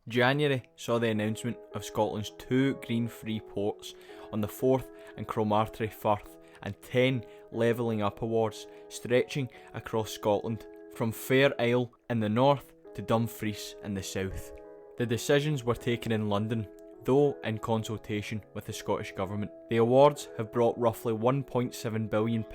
January saw the announcement of Scotland's 2 green-free ports on the Forth and Cromarty Firth and 10 levelling up awards stretching across Scotland from Fair Isle in the north to Dumfries in the south. The decisions were taken in London, though in consultation with the Scottish Government. The awards have brought roughly £1.7 billion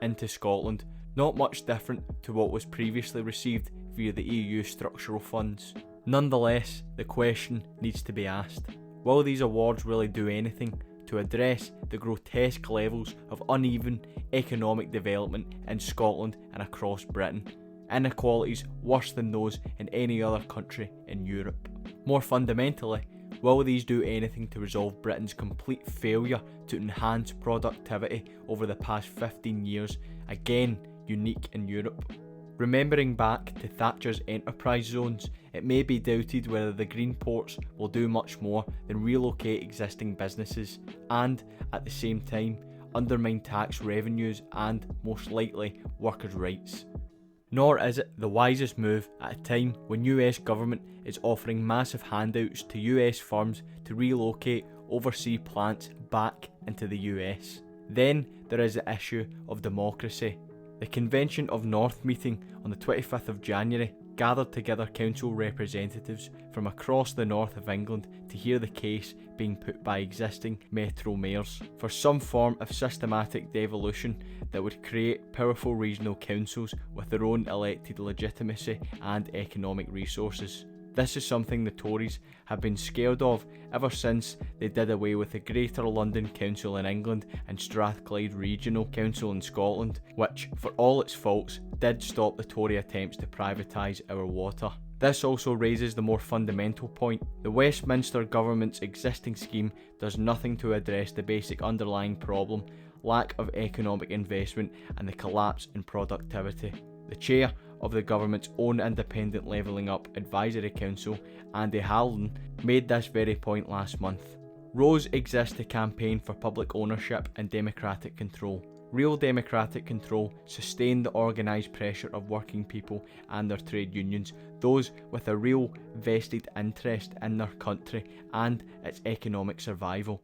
into Scotland, not much different to what was previously received via the EU structural funds. Nonetheless, the question needs to be asked: will these awards really do anything to address the grotesque levels of uneven economic development in Scotland and across Britain? Inequalities worse than those in any other country in Europe. More fundamentally, will these do anything to resolve Britain's complete failure to enhance productivity over the past 15 years, again unique in Europe? Remembering back to Thatcher's enterprise zones, it may be doubted whether the green ports will do much more than relocate existing businesses and, at the same time, undermine tax revenues and, most likely, workers' rights. Nor is it the wisest move at a time when US government is offering massive handouts to US firms to relocate overseas plants back into the US. Then there is the issue of democracy. The Convention of North meeting on the 25th of January gathered together council representatives from across the north of England to hear the case being put by existing metro mayors for some form of systematic devolution that would create powerful regional councils with their own elected legitimacy and economic resources. This is something the Tories have been scared of ever since they did away with the Greater London Council in England and Strathclyde Regional Council in Scotland, which, for all its faults, did stop the Tory attempts to privatise our water. This also raises the more fundamental point: the Westminster government's existing scheme does nothing to address the basic underlying problem, lack of economic investment and the collapse in productivity. The chair of the government's own independent Levelling Up Advisory Council, Andy Halden, made this very point last month. Rows exist to campaign for public ownership and democratic control. Real democratic control sustained the organised pressure of working people and their trade unions, those with a real vested interest in their country and its economic survival.